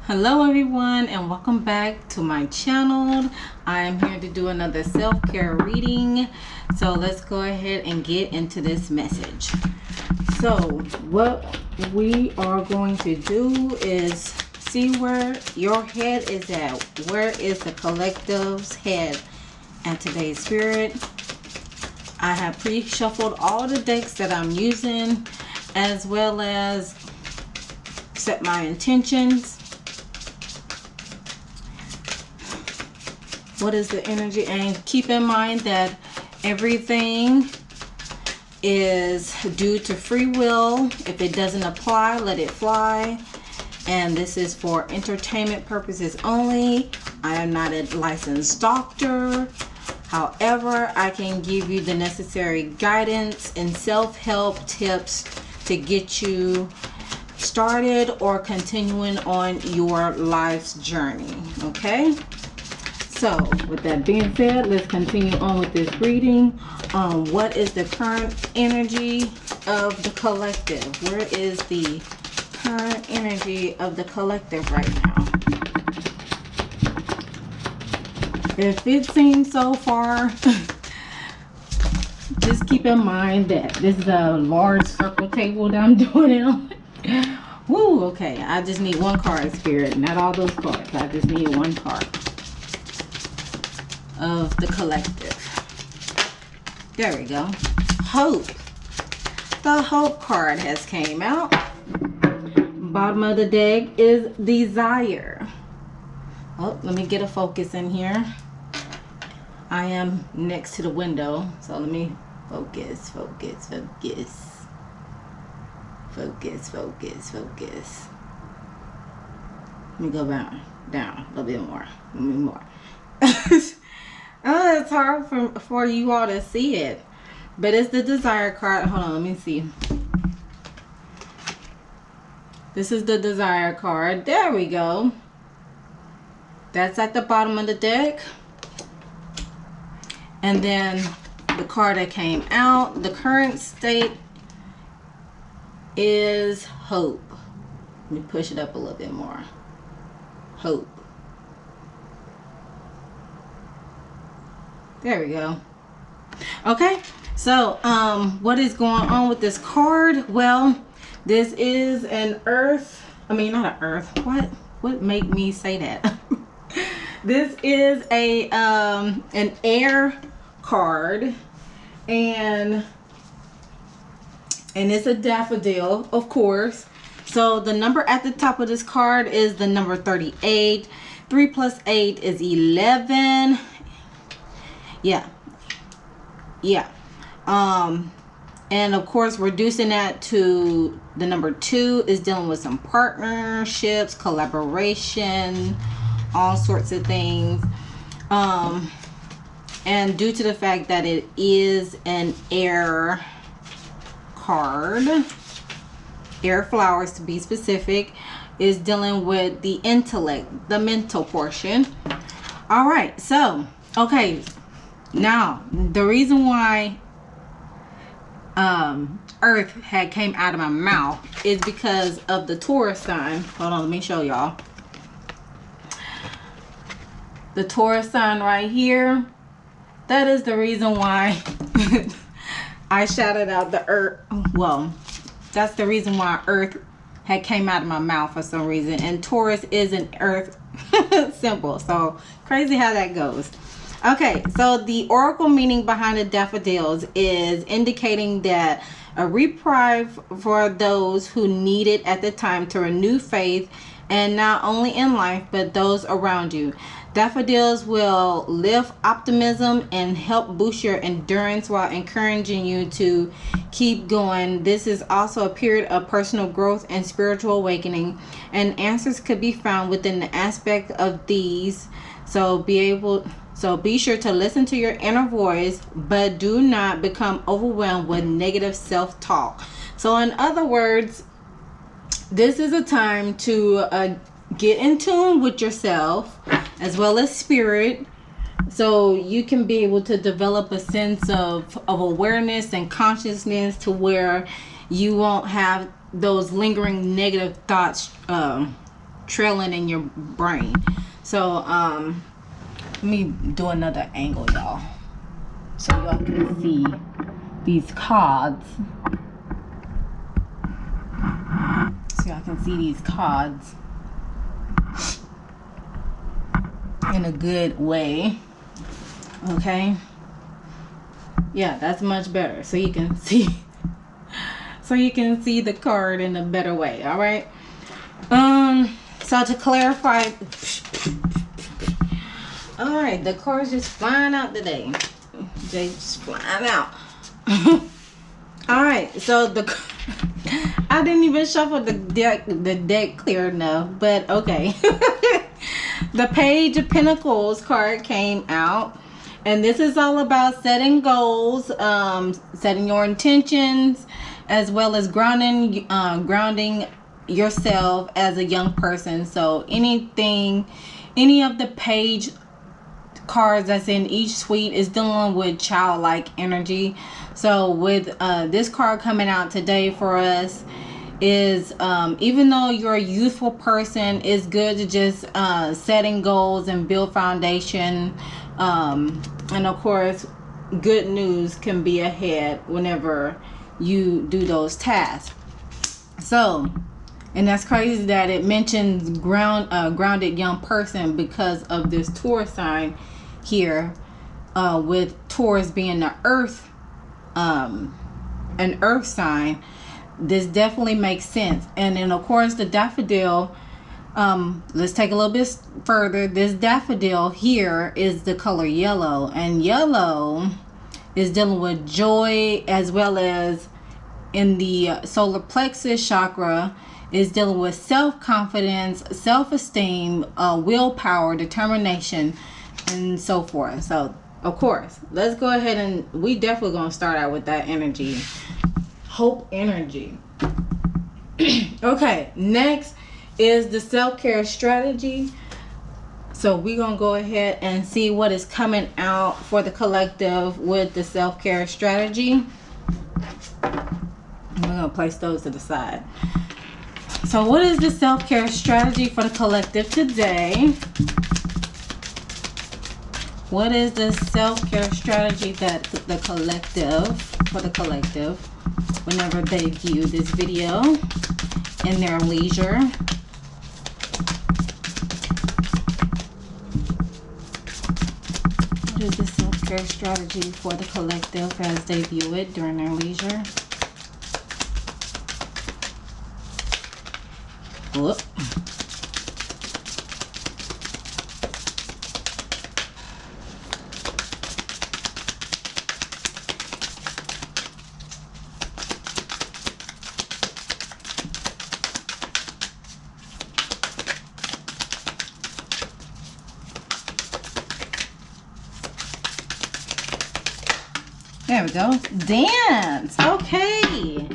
Hello everyone, and welcome back to my channel. I am here to do another self-care reading. So let's go ahead and get into this message. So what we are going to do is see where your head is at. Where is the collective's head at today's spirit? I have pre-shuffled all the decks that I'm using, as well as set my intentions. What is the energy? And keep in mind that everything is due to free will. If it doesn't apply, let it fly. And this is for entertainment purposes only. I am not a licensed doctor. However, I can give you the necessary guidance and self-help tips to get you started or continuing on your life's journey. Okay? So, with that being said, let's continue on with this reading. What is the current energy of the collective? Where is the current energy of the collective right now? If it seems so far, just keep in mind that this is a large circle table that I'm doing it on. Woo, okay. I just need one card, Spirit. Not all those cards. I just need one card of the collective. There we go. Hope. The hope card has came out. Bottom of the deck is desire. Oh, let me get a focus in here. I am next to the window, so let me focus. Focus. Let me go down a little bit more. Oh, it's hard for you all to see it, but it's the desire card. Hold on, let me see. This is the desire card. There we go. That's at the bottom of the deck. And then the card that came out, the current state is hope. Let me push it up a little bit more. Hope. There we go. Okay, so what is going on with this card? Well, this is an earth. I mean, not an earth. What made me say that? This is a an air card, and it's a daffodil, of course. So the number at the top of this card is the number 38. 3 plus 8 is 11. Yeah. And of course, reducing that to the number 2 is dealing with some partnerships, collaboration, all sorts of things. And due to the fact that it is an air card, air flowers to be specific, is dealing with the intellect, the mental portion. All right, so okay. Now, the reason why Earth had came out of my mouth is because of the Taurus sign. Hold on, let me show y'all. The Taurus sign right here. That is the reason why I shouted out the Earth. Well, that's the reason why Earth had came out of my mouth for some reason. And Taurus is an Earth symbol. So, crazy how that goes. Okay, so the oracle meaning behind the daffodils is indicating that a reprieve for those who need it at the time to renew faith, and not only in life but those around you. Daffodils will lift optimism and help boost your endurance while encouraging you to keep going. This is also a period of personal growth and spiritual awakening, and answers could be found within the aspect of these. So be sure to listen to your inner voice, but do not become overwhelmed with negative self-talk. So in other words, this is a time to get in tune with yourself as well as spirit, so you can be able to develop a sense of awareness and consciousness to where you won't have those lingering negative thoughts trailing in your brain. So let me do another angle, y'all, so y'all can see these cards. So y'all can see these cards in a good way. Okay, yeah, that's much better. So you can see the card in a better way. All right. So to clarify, all right, the cards just flying out today. They just flying out. All right, so I didn't even shuffle the deck clear enough, but okay. The Page of Pentacles card came out, and this is all about setting goals, setting your intentions, as well as grounding yourself as a young person. So any of the page cards that's in each suite is dealing with childlike energy. So with this card coming out today for us is even though you're a youthful person, it's good to just setting goals and build foundation, and of course good news can be ahead whenever you do those tasks. So, and that's crazy that it mentions grounded young person because of this Taurus sign here, with Taurus being the earth, an earth sign. This definitely makes sense. And then of course the daffodil, let's take a little bit further. This daffodil here is the color yellow, and yellow is dealing with joy, as well as in the solar plexus chakra is dealing with self-confidence, self-esteem, willpower, determination, and so forth. So of course, let's go ahead and we definitely gonna start out with that energy, hope energy. Okay, next is the self-care strategy. So we're gonna go ahead and see what is coming out for the collective with the self-care strategy. We're gonna place those to the side. So what is the self-care strategy for the collective today? What is the self-care strategy that the collective, for the collective, whenever they view this video in their leisure? What is the self-care strategy for the collective as they view it during their leisure? Whoop. There we go. Dance. Okay.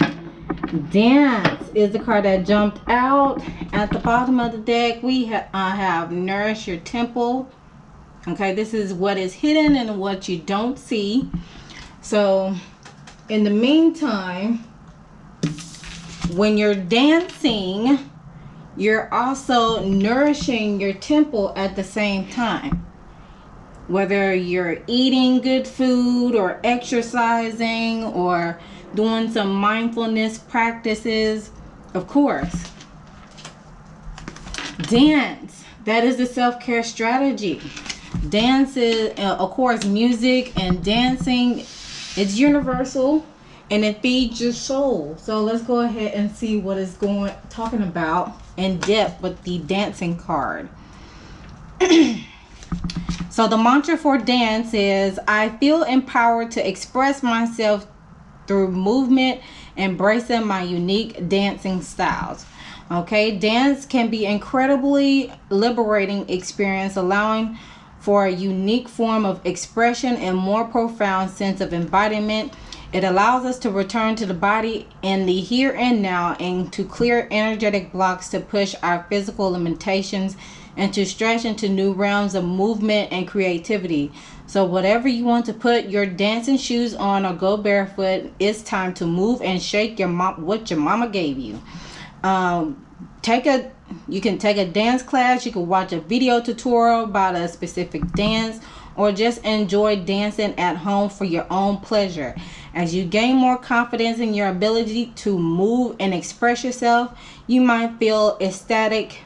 Dance is the card that jumped out. At the bottom of the deck, we have Nourish Your Temple. Okay, this is what is hidden and what you don't see. So, in the meantime, when you're dancing, you're also nourishing your temple at the same time. Whether you're eating good food or exercising or doing some mindfulness practices, of course. Dance, that is the self-care strategy. Dance is, of course, music and dancing, it's universal and it feeds your soul. So let's go ahead and see what is talking about in depth with the dancing card. So the mantra for dance is, I feel empowered to express myself through movement, embracing my unique dancing styles. Okay, dance can be incredibly liberating experience, allowing for a unique form of expression and more profound sense of embodiment. It allows us to return to the body in the here and now, and to clear energetic blocks, to push our physical limitations, and to stretch into new realms of movement and creativity. So whatever you want to put your dancing shoes on or go barefoot, it's time to move and shake what your mama gave you. Take a You can take a dance class, you can watch a video tutorial about a specific dance, or just enjoy dancing at home for your own pleasure. As you gain more confidence in your ability to move and express yourself, you might feel ecstatic,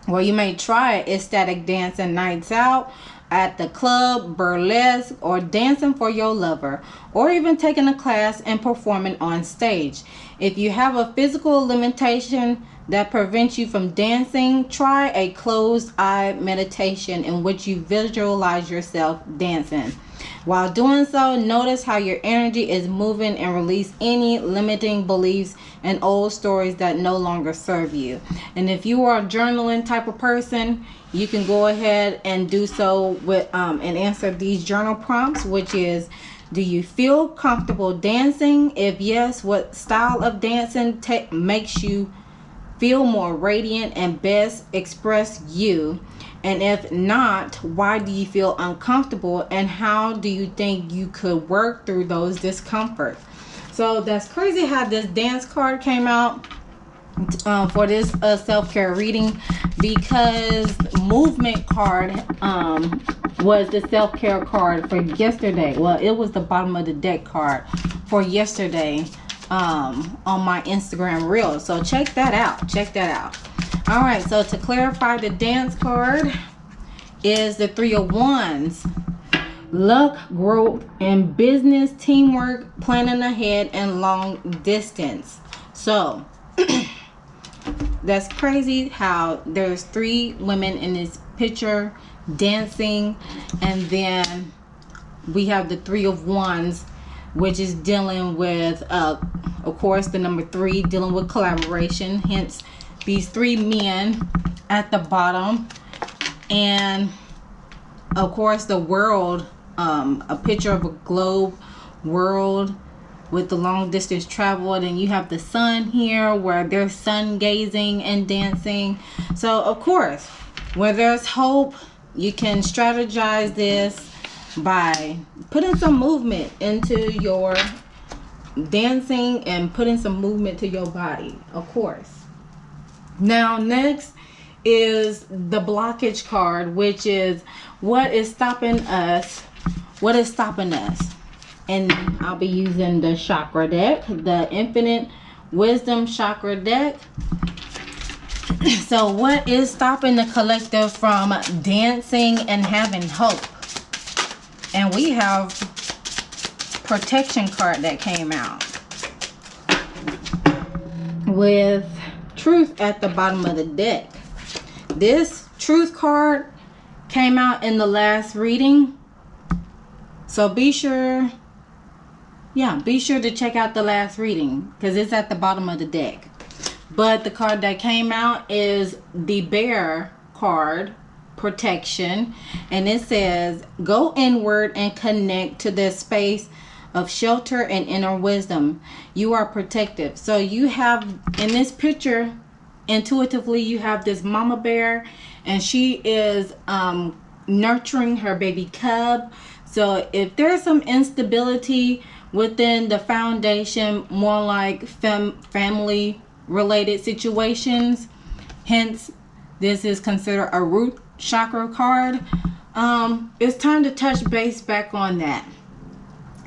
or you may try ecstatic dancing nights out at the club, burlesque, or dancing for your lover, or even taking a class and performing on stage. If you have a physical limitation that prevents you from dancing, try a closed eye meditation in which you visualize yourself dancing. While doing so, notice how your energy is moving and release any limiting beliefs and old stories that no longer serve you. And if you are a journaling type of person, you can go ahead and do so with and answer these journal prompts, which is: do you feel comfortable dancing? If yes, what style of dancing makes you feel more radiant and best express you? And if not, why do you feel uncomfortable, and how do you think you could work through those discomforts? So that's crazy how this dance card came out for this self-care reading, because movement card was the self-care card for yesterday. Well, it was the bottom of the deck card for yesterday on my Instagram reel. So check that out. All right, so to clarify, the dance card is the 3 of Wands. Luck, growth, and business, teamwork, planning ahead, and long distance. So that's crazy how there's 3 women in this picture dancing, and then we have the 3 of Wands, which is dealing with of course the number 3, dealing with collaboration, hence these 3 men at the bottom. And of course the world, a picture of a globe world with the long distance travel. And you have the sun here where they're sun gazing and dancing. So of course, where there's hope, you can strategize this by putting some movement into your dancing and putting some movement to your body, of course. Now next is the blockage card, which is what is stopping us. And I'll be using the chakra deck, the Infinite Wisdom chakra deck. So what is stopping the collective from dancing and having hope? And we have protection card that came out with truth at the bottom of the deck. This truth card came out in the last reading, so be sure to check out the last reading because it's at the bottom of the deck. But the card that came out is the Bear card, protection, and it says go inward and connect to the space of shelter and inner wisdom. You are protective. So you have in this picture, intuitively, you have this mama bear, and she is nurturing her baby cub. So if there's some instability within the foundation, more like family related situations, hence this is considered a root chakra card, it's time to touch base back on that.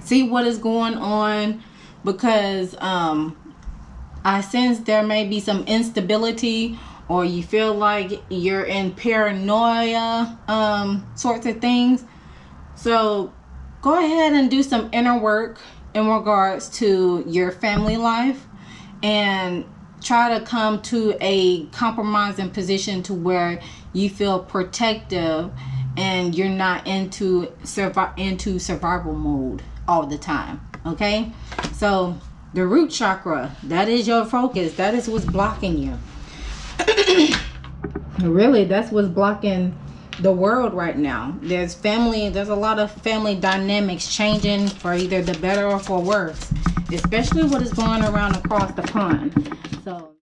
See what is going on, because I sense there may be some instability, or you feel like you're in paranoia sorts of things. So go ahead and do some inner work in regards to your family life and try to come to a compromising position to where you feel protective and you're not into survival mode all the time. Okay, so the root chakra, that is your focus. That is what's blocking you. Really, that's what's blocking the world right now. There's a lot of family dynamics changing for either the better or for worse, especially what is going around across the pond. So